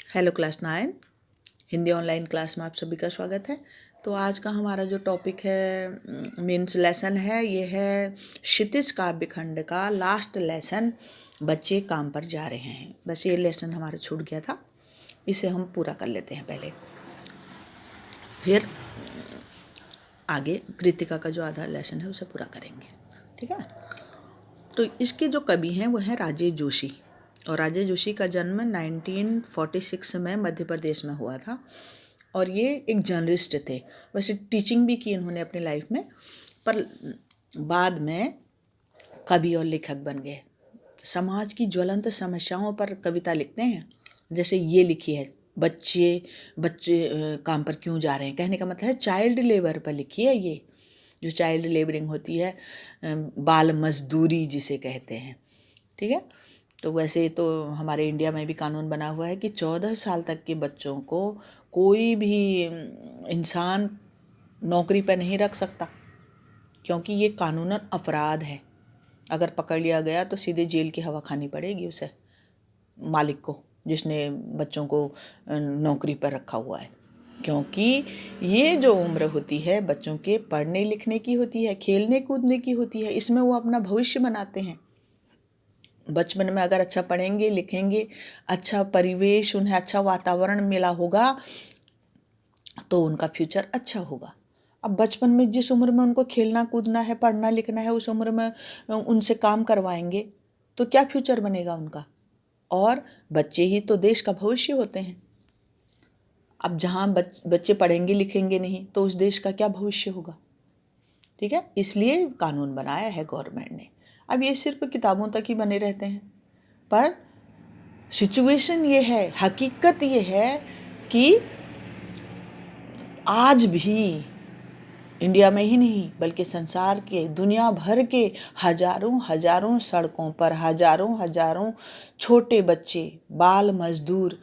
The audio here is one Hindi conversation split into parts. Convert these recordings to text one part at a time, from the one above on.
Hello class 9 Hindi online class में आप सभी का स्वागत है। तो आज का हमारा जो टॉपिक है मीन्स लेसन है, ये है क्षितिज काव्य खंड का लास्ट लेसन, बच्चे काम पर जा रहे हैं। बस ये लेसन हमारा छूट गया था, इसे हम पूरा कर लेते हैं पहले, फिर आगे कृतिका का जो आधा लेसन है उसे पूरा करेंगे। ठीक है। तो इसके जो कवि हैं वो हैं राजेश जोशी, और राजेश जोशी का जन्म 1946 में मध्य प्रदेश में हुआ था, और ये एक जर्नलिस्ट थे। वैसे टीचिंग भी की इन्होंने अपनी लाइफ में, पर बाद में कवि और लेखक बन गए। समाज की ज्वलंत समस्याओं पर कविता लिखते हैं, जैसे ये लिखी है, बच्चे बच्चे काम पर क्यों जा रहे हैं। कहने का मतलब है चाइल्ड लेबर पर लिखी है ये, जो चाइल्ड लेबरिंग होती है, बाल मजदूरी जिसे कहते हैं। ठीक है। तो वैसे तो हमारे इंडिया में भी कानून बना हुआ है कि 14 साल तक के बच्चों को कोई भी इंसान नौकरी पर नहीं रख सकता, क्योंकि ये कानूनन अपराध है। अगर पकड़ लिया गया तो सीधे जेल की हवा खानी पड़ेगी उसे, मालिक को, जिसने बच्चों को नौकरी पर रखा हुआ है। क्योंकि ये जो उम्र होती है बच्चों के पढ़ने लिखने की होती है, खेलने कूदने की होती है, इसमें वो अपना भविष्य बनाते हैं। बचपन में अगर अच्छा पढ़ेंगे लिखेंगे, अच्छा परिवेश, उन्हें अच्छा वातावरण मिला होगा, तो उनका फ्यूचर अच्छा होगा। अब बचपन में जिस उम्र में उनको खेलना कूदना है, पढ़ना लिखना है, उस उम्र में उनसे काम करवाएंगे तो क्या फ्यूचर बनेगा उनका। और बच्चे ही तो देश का भविष्य होते हैं। अब जहाँ बच्चे पढ़ेंगे लिखेंगे नहीं तो उस देश का क्या भविष्य होगा। ठीक है। इसलिए कानून बनाया है गवर्नमेंट ने। अब ये सिर्फ किताबों तक ही बने रहते हैं, पर सिचुएशन ये है, हकीकत ये है कि आज भी इंडिया में ही नहीं बल्कि संसार के दुनिया भर के हजारों हजारों सड़कों पर हजारों हजारों छोटे बच्चे बाल मजदूर,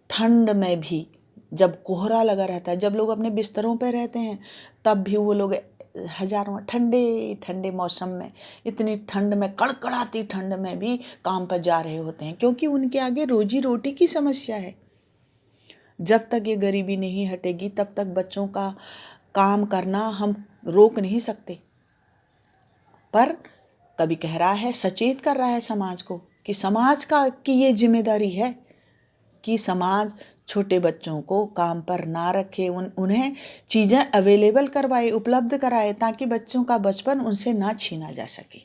ठंड में भी, जब कोहरा लगा रहता है, जब लोग अपने बिस्तरों पर रहते हैं, तब भी वो लोग हजारों ठंडे ठंडे मौसम में, इतनी ठंड में, कड़कड़ाती ठंड में भी काम पर जा रहे होते हैं, क्योंकि उनके आगे रोजी रोटी की समस्या है। जब तक ये गरीबी नहीं हटेगी तब तक बच्चों का काम करना हम रोक नहीं सकते। पर कभी कह रहा है, सचेत कर रहा है समाज को कि समाज की ये जिम्मेदारी है कि समाज छोटे बच्चों को काम पर ना रखे, उन्हें चीज़ें अवेलेबल करवाए, उपलब्ध कराए, ताकि बच्चों का बचपन उनसे ना छीना जा सके।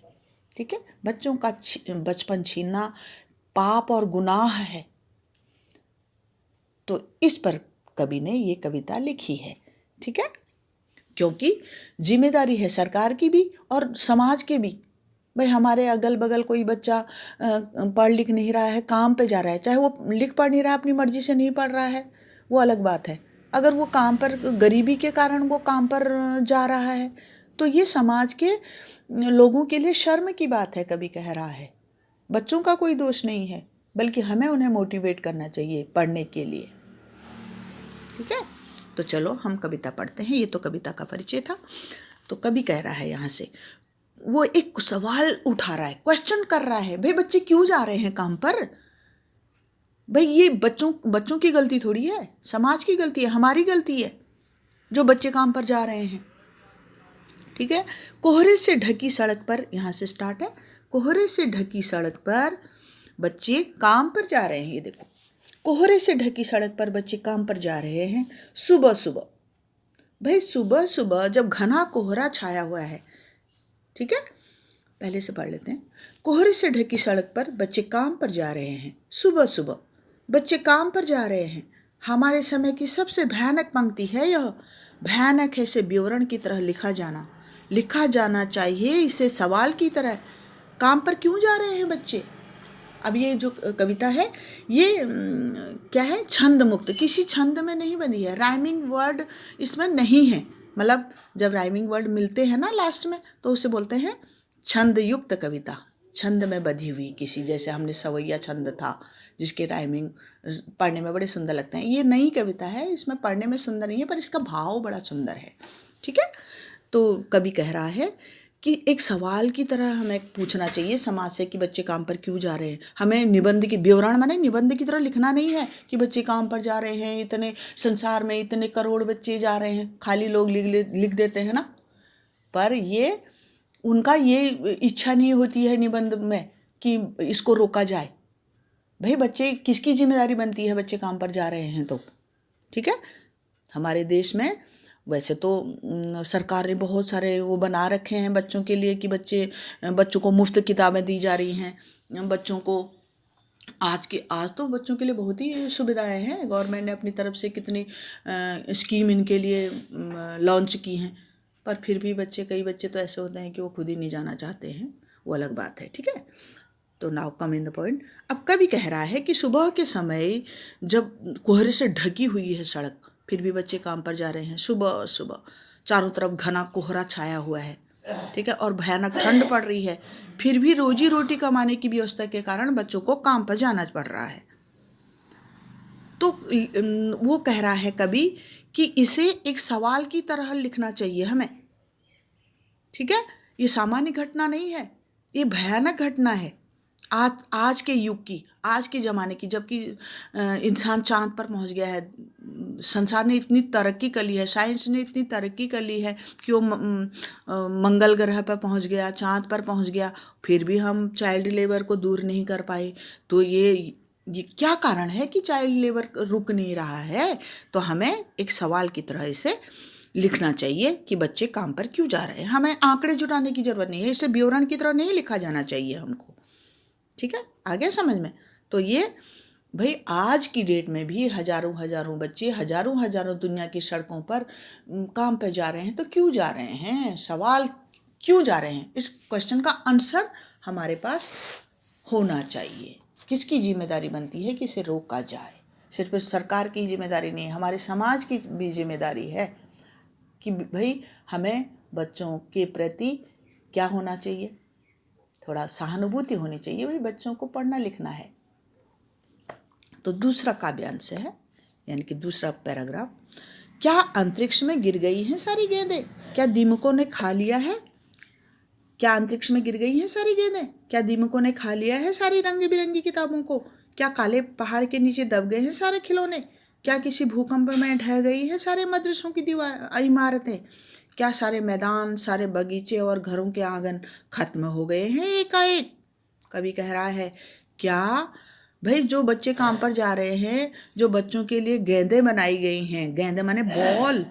ठीक है। बच्चों का बचपन छीनना पाप और गुनाह है। तो इस पर कवि ने ये कविता लिखी है। ठीक है। क्योंकि जिम्मेदारी है सरकार की भी और समाज के भी। भाई हमारे अगल बगल कोई बच्चा पढ़ लिख नहीं रहा है, काम पे जा रहा है, चाहे वो लिख पढ़ नहीं रहा, अपनी मर्जी से नहीं पढ़ रहा है, वो अलग बात है। अगर वो काम पर, गरीबी के कारण वो काम पर जा रहा है, तो ये समाज के लोगों के लिए शर्म की बात है। कभी कह रहा है बच्चों का कोई दोष नहीं है, बल्कि हमें उन्हें मोटिवेट करना चाहिए पढ़ने के लिए। ठीक है। तो चलो हम कविता पढ़ते हैं। ये तो कविता का परिचय था। तो कवि कह रहा है, यहाँ से वो एक सवाल उठा रहा है, क्वेश्चन कर रहा है, भाई बच्चे क्यों जा रहे हैं काम पर। भाई ये बच्चों की गलती थोड़ी है, समाज की गलती है, हमारी गलती है जो बच्चे काम पर जा रहे हैं। ठीक है। कोहरे से ढकी सड़क पर, यहाँ से स्टार्ट है, कोहरे से ढकी सड़क पर बच्चे काम पर जा रहे हैं। ये देखो, कोहरे से ढकी सड़क पर बच्चे काम पर जा रहे हैं सुबह सुबह। भाई सुबह सुबह जब घना कोहरा छाया हुआ है। ठीक है। पहले से पढ़ लेते हैं। कोहरे से ढकी सड़क पर बच्चे काम पर जा रहे हैं सुबह सुबह, बच्चे काम पर जा रहे हैं। हमारे समय की सबसे भयानक पंक्ति है यह। भयानक है इसे विवरण की तरह लिखा जाना चाहिए, इसे सवाल की तरह। काम पर क्यों जा रहे हैं बच्चे। अब ये जो कविता है ये क्या है, छंद मुक्त, किसी छंद में नहीं बनी है, राइमिंग वर्ड इसमें नहीं है। मतलब जब राइमिंग वर्ड मिलते हैं ना लास्ट में, तो उसे बोलते हैं छंद युक्त कविता, छंद में बधी हुई किसी, जैसे हमने सवैया छंद था जिसके राइमिंग पढ़ने में बड़े सुंदर लगते हैं। ये नई कविता है, इसमें पढ़ने में सुंदर नहीं है, पर इसका भाव बड़ा सुंदर है। ठीक है। तो कवि कह रहा है कि एक सवाल की तरह हमें पूछना चाहिए समाज से कि बच्चे काम पर क्यों जा रहे हैं। हमें निबंध की विवरण माने निबंध की तरह लिखना नहीं है कि बच्चे काम पर जा रहे हैं, इतने संसार में इतने करोड़ बच्चे जा रहे हैं, खाली लोग लिख देते हैं ना। पर ये उनका ये इच्छा नहीं होती है निबंध में कि इसको रोका जाए। भाई बच्चे किसकी जिम्मेदारी बनती है बच्चे काम पर जा रहे हैं तो, ठीक है। हमारे देश में वैसे तो सरकार ने बहुत सारे वो बना रखे हैं बच्चों के लिए कि बच्चों को मुफ्त किताबें दी जा रही हैं। बच्चों को आज तो बच्चों के लिए बहुत ही सुविधाएं हैं। गवर्नमेंट ने अपनी तरफ से कितनी स्कीम इनके लिए लॉन्च की हैं। पर फिर भी कई बच्चे तो ऐसे होते हैं कि वो खुद ही नहीं जाना चाहते हैं, वो अलग बात है, ठीक है। तो now come in the point. अब कवि कह रहा है कि सुबह के समय जब कोहरे से ढकी हुई है सड़क, फिर भी बच्चे काम पर जा रहे हैं। सुबह सुबह चारों तरफ घना कोहरा छाया हुआ है, ठीक है, और भयानक ठंड पड़ रही है, फिर भी रोजी रोटी कमाने की व्यवस्था के कारण बच्चों को काम पर जाना पड़ रहा है। तो वो कह रहा है कवि कि इसे एक सवाल की तरह लिखना चाहिए हमें, ठीक है। ये सामान्य घटना नहीं है, ये भयानक घटना है आज के युग की, आज के ज़माने की, जबकि इंसान चांद पर पहुंच गया है। संसार ने इतनी तरक्की कर ली है, साइंस ने इतनी तरक्की कर ली है कि वो मंगल ग्रह पर पहुंच गया, चांद पर पहुंच गया, फिर भी हम चाइल्ड लेबर को दूर नहीं कर पाए। तो ये क्या कारण है कि चाइल्ड लेबर रुक नहीं रहा है? तो हमें एक सवाल की तरह इसे लिखना चाहिए कि बच्चे काम पर क्यों जा रहे हैं। हमें आंकड़े जुटाने की जरूरत नहीं है, इसे विवरण की तरह नहीं लिखा जाना चाहिए हमको, ठीक है। आ गया समझ में? तो ये भाई आज की डेट में भी हजारों हजारों बच्चे हजारों दुनिया की सड़कों पर काम पर जा रहे हैं। तो क्यों जा रहे हैं? सवाल क्यों जा रहे हैं, इस क्वेश्चन का आंसर हमारे पास होना चाहिए। किसकी जिम्मेदारी बनती है कि इसे रोका जाए? सिर्फ सरकार की जिम्मेदारी नहीं है, हमारे समाज की भी जिम्मेदारी है कि भाई हमें बच्चों के प्रति क्या होना चाहिए, थोड़ा सहानुभूति होनी चाहिए। भाई बच्चों को पढ़ना लिखना है। तो दूसरा काव्यांश है, यानी कि दूसरा पैराग्राफ। क्या अंतरिक्ष में गिर गई हैं सारी गेंदें? क्या दीमकों ने खा लिया है? क्या अंतरिक्ष में गिर गई हैं सारी गेंदें? क्या दीमकों ने खा लिया है सारी रंग बिरंगी किताबों को? क्या काले पहाड़ के नीचे दब गए हैं सारे खिलौने? क्या किसी भूकंप में ढह गई हैं सारे मदरसों की इमारतें? क्या सारे मैदान, सारे बगीचे और घरों के आंगन खत्म हो गए हैं एकाएक? कवि कह रहा है क्या भाई जो बच्चे काम पर जा रहे हैं, जो बच्चों के लिए गेंदें बनाई गई हैं, गेंदें माने बॉल,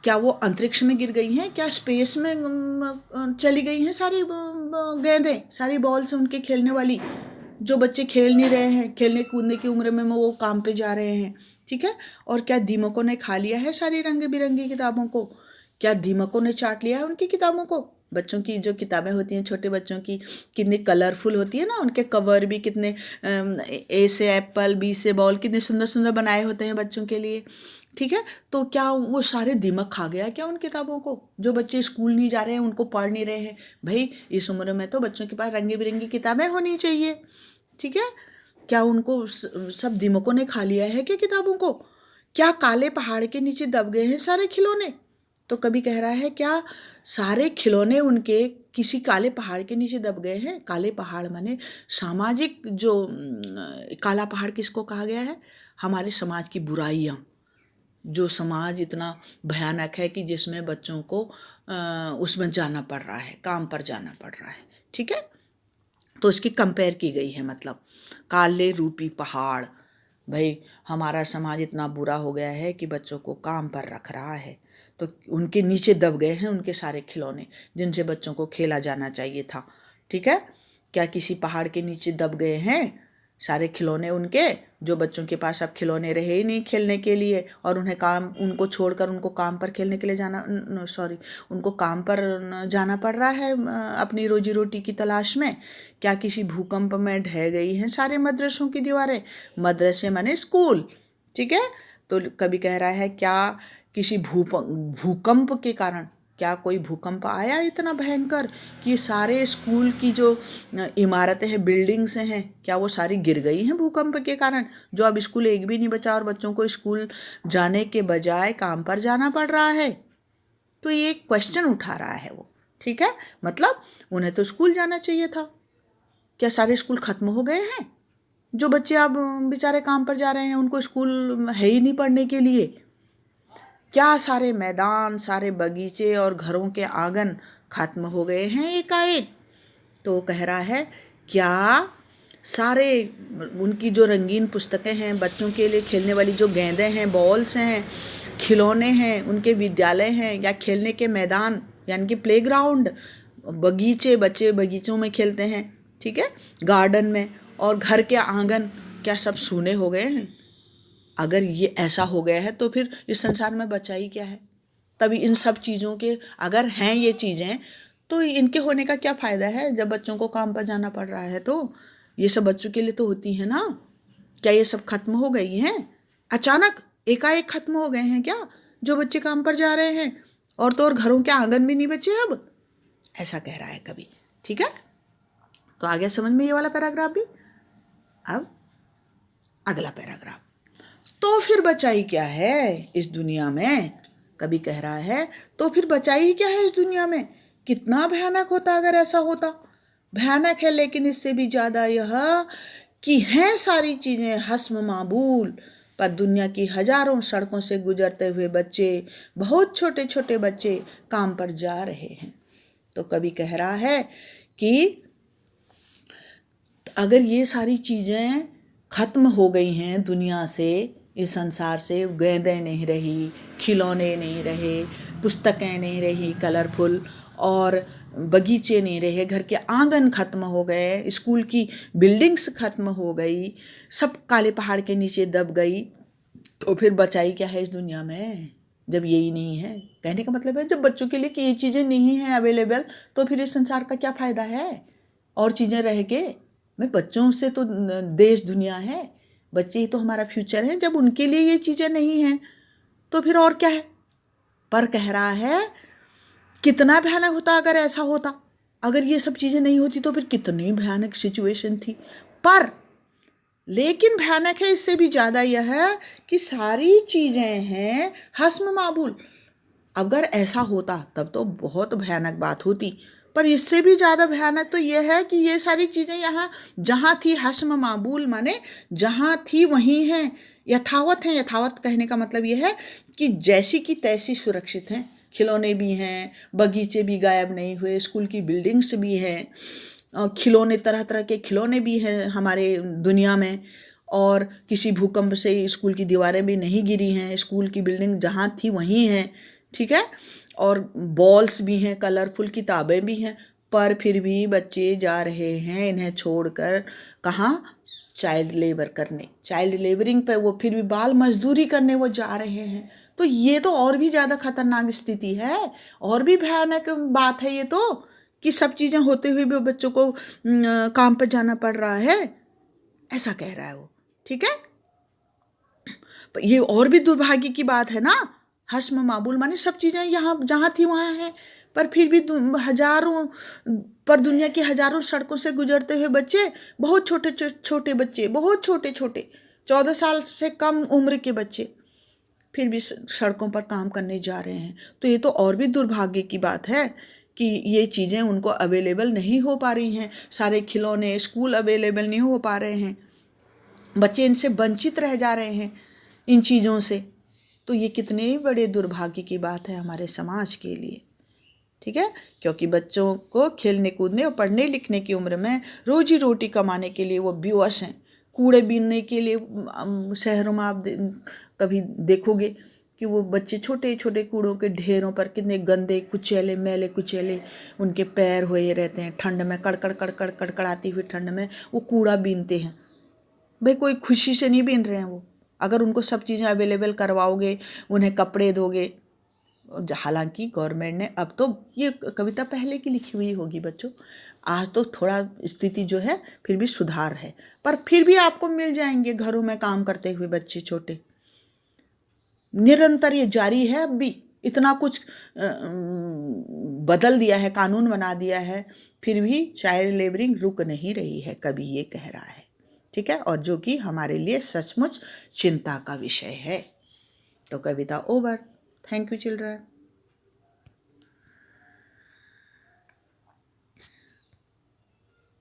क्या वो अंतरिक्ष में गिर गई हैं? क्या स्पेस में चली गई हैं सारी गेंदें, सारी बॉल्स उनके खेलने वाली? जो बच्चे खेल नहीं रहे हैं, खेलने कूदने की उम्र में वो काम पे जा रहे हैं, ठीक है। और क्या दीमकों ने खा लिया है सारी रंग बिरंगी किताबों को? क्या दीमकों ने चाट लिया है उनकी किताबों को? बच्चों की जो किताबें होती हैं, छोटे बच्चों की, कितनी कलरफुल होती है ना, उनके कवर भी कितने ए से एप्पल, बी से बॉल, कितने सुंदर सुंदर बनाए होते हैं बच्चों के लिए, ठीक है। तो क्या वो सारे दीमक खा गया क्या उन किताबों को? जो बच्चे स्कूल नहीं जा रहे हैं, उनको पढ़ नहीं रहे हैं, भाई इस उम्र में तो बच्चों के पास रंगी बिरंगी किताबें होनी चाहिए, ठीक है। क्या उनको सब दीमकों ने खा लिया है क्या किताबों को? क्या काले पहाड़ के नीचे दब गए हैं सारे खिलौने? तो कभी कह रहा है क्या सारे खिलौने उनके किसी काले पहाड़ के नीचे दब गए हैं? काले पहाड़ माने सामाजिक जो काला पहाड़ किसको कहा गया है? हमारे समाज की बुराइयाँ, जो समाज इतना भयानक है कि जिसमें बच्चों को उसमें जाना पड़ रहा है, काम पर जाना पड़ रहा है, ठीक है। तो इसकी कंपेयर की गई है, मतलब काले रूपी पहाड़। भाई हमारा समाज इतना बुरा हो गया है कि बच्चों को काम पर रख रहा है, तो उनके नीचे दब गए हैं उनके सारे खिलौने जिनसे बच्चों को खेला जाना चाहिए था, ठीक है। क्या किसी पहाड़ के नीचे दब गए हैं सारे खिलौने उनके, जो बच्चों के पास अब खिलौने रहे ही नहीं खेलने के लिए, और उनको छोड़कर उनको काम पर खेलने के लिए उनको काम पर जाना पड़ रहा है अपनी रोजी रोटी की तलाश में? क्या किसी भूकंप में ढह गई हैं सारे मदरसों की दीवारें? मदरसे माने स्कूल, ठीक है। तो कभी कह रहा है क्या किसी भूकंप के कारण, क्या कोई भूकंप आया इतना भयंकर कि सारे स्कूल की जो इमारतें हैं, बिल्डिंग्स हैं, क्या वो सारी गिर गई हैं भूकंप के कारण? जो अब स्कूल एक भी नहीं बचा और बच्चों को स्कूल जाने के बजाय काम पर जाना पड़ रहा है। तो ये क्वेश्चन उठा रहा है वो, ठीक है, मतलब उन्हें तो स्कूल जाना चाहिए था। क्या सारे स्कूल खत्म हो गए हैं? जो बच्चे अब बेचारे काम पर जा रहे हैं उनको स्कूल है ही नहीं पढ़ने के लिए? क्या सारे मैदान, सारे बगीचे और घरों के आंगन खत्म हो गए हैं एकाएक? तो कह रहा है क्या सारे उनकी जो रंगीन पुस्तकें हैं, बच्चों के लिए खेलने वाली जो गेंदें हैं, बॉल्स हैं, खिलौने हैं, उनके विद्यालय हैं या खेलने के मैदान यानी कि प्लेग्राउंड, बगीचे, बच्चे बगीचों में खेलते हैं, ठीक है, गार्डन में, और घर के आंगन, क्या सब सूने हो गए हैं? अगर ये ऐसा हो गया है तो फिर इस संसार में बचा ही क्या है? तभी इन सब चीज़ों के अगर हैं ये चीज़ें तो इनके होने का क्या फ़ायदा है? जब बच्चों को काम पर जाना पड़ रहा है तो ये सब बच्चों के लिए तो होती है ना। क्या ये सब खत्म हो गई हैं? अचानक एकाएक खत्म हो गए हैं क्या जो बच्चे काम पर जा रहे हैं? और तो और घरों के आंगन भी नहीं बचे अब, ऐसा कह रहा है कवि। ठीक है, तो आ गया समझ में ये वाला पैराग्राफ भी। अब अगला पैराग्राफ, तो फिर बचाई क्या है इस दुनिया में? कभी कह रहा है तो फिर बचाई क्या है इस दुनिया में? कितना भयानक होता अगर ऐसा होता। भयानक है, लेकिन इससे भी ज़्यादा यह कि हैं सारी चीज़ें हस्म मामूल, पर दुनिया की हजारों सड़कों से गुजरते हुए बच्चे, बहुत छोटे छोटे बच्चे काम पर जा रहे हैं। तो कभी कह रहा है कि अगर ये सारी चीज़ें ख़त्म हो गई हैं दुनिया से, इस संसार से, गेंदें नहीं रही, खिलौने नहीं रहे, पुस्तकें नहीं रही कलरफुल, और बगीचे नहीं रहे, घर के आंगन ख़त्म हो गए, स्कूल की बिल्डिंग्स ख़त्म हो गई, सब काले पहाड़ के नीचे दब गई, तो फिर बचाई क्या है इस दुनिया में जब यही नहीं है? कहने का मतलब है जब बच्चों के लिए कि ये चीज़ें नहीं हैं अवेलेबल, तो फिर इस संसार का क्या फ़ायदा है और चीज़ें रह के? मैं बच्चों से तो देश दुनिया है, बच्चे ही तो हमारा फ्यूचर है। जब उनके लिए ये चीज़ें नहीं हैं तो फिर और क्या है? पर कह रहा है कितना भयानक होता अगर ऐसा होता, अगर ये सब चीज़ें नहीं होती तो फिर कितनी भयानक सिचुएशन थी। पर लेकिन भयानक है इससे भी ज़्यादा यह है कि सारी चीज़ें हैं हस्म मामूल। अगर ऐसा होता तब तो बहुत भयानक बात होती, पर इससे भी ज़्यादा भयानक तो यह है कि ये सारी चीज़ें यहाँ जहाँ थी हस्म मामूल माने जहाँ थी वहीं हैं, यथावत हैं। यथावत कहने का मतलब यह है कि जैसी की तैसी सुरक्षित हैं। खिलौने भी हैं, बगीचे भी गायब नहीं हुए, स्कूल की बिल्डिंग्स भी हैं, खिलौने तरह तरह के खिलौने भी हैं हमारे दुनिया में, और किसी भूकंप से स्कूल की दीवारें भी नहीं गिरी हैं, स्कूल की बिल्डिंग जहाँ थी वहीं हैं, ठीक है, और बॉल्स भी हैं, कलरफुल किताबें भी हैं। पर फिर भी बच्चे जा रहे हैं इन्हें छोड़कर कहाँ? चाइल्ड लेबर करने, चाइल्ड लेबरिंग पे, वो फिर भी बाल मजदूरी करने वो जा रहे हैं। तो ये तो और भी ज़्यादा खतरनाक स्थिति है, और भी भयानक बात है ये तो, कि सब चीज़ें होते हुए भी बच्चों को काम पर जाना पड़ रहा है, ऐसा कह रहा है वो। ठीक है, ये और भी दुर्भाग्य की बात है ना। हस्म मामूल माने सब चीज़ें यहाँ जहाँ थी वहाँ हैं, पर फिर भी हजारों, पर दुनिया की हजारों सड़कों से गुजरते हुए बच्चे, बहुत छोटे छोटे बच्चे, बहुत छोटे छोटे 14 साल से कम उम्र के बच्चे फिर भी सड़कों पर काम करने जा रहे हैं। तो ये तो और भी दुर्भाग्य की बात है कि ये चीज़ें उनको अवेलेबल नहीं हो पा रही हैं। सारे खिलौने, स्कूल अवेलेबल नहीं हो पा रहे हैं, बच्चे इनसे वंचित रह जा रहे हैं इन चीज़ों से। तो ये कितने बड़े दुर्भाग्य की बात है हमारे समाज के लिए। ठीक है, क्योंकि बच्चों को खेलने कूदने और पढ़ने लिखने की उम्र में रोजी रोटी कमाने के लिए वो विवश हैं। कूड़े बीनने के लिए शहरों में आप कभी देखोगे कि वो बच्चे छोटे छोटे कूड़ों के ढेरों पर कितने गंदे कुचैले मैले कुचैले उनके पैर हुए रहते हैं, ठंड में कड़कड़ कड़कड़ कड़कड़ाती हुई ठंड में वो कूड़ा बीनते हैं। भाई कोई खुशी से नहीं बीन रहे हैं वो। अगर उनको सब चीज़ें अवेलेबल करवाओगे, उन्हें कपड़े दोगे, हालांकि गवर्नमेंट ने, अब तो ये कविता पहले की लिखी हुई होगी बच्चों, आज तो थोड़ा स्थिति जो है फिर भी सुधार है, पर फिर भी आपको मिल जाएंगे घरों में काम करते हुए बच्चे छोटे। निरंतर ये जारी है, अब भी इतना कुछ बदल दिया है, कानून बना दिया है, फिर भी चाइल्ड लेबरिंग रुक नहीं रही है, कभी ये कह रहा है। ठीक है, और जो कि हमारे लिए सचमुच चिंता का विषय है। तो कविता ओवर। Thank you children.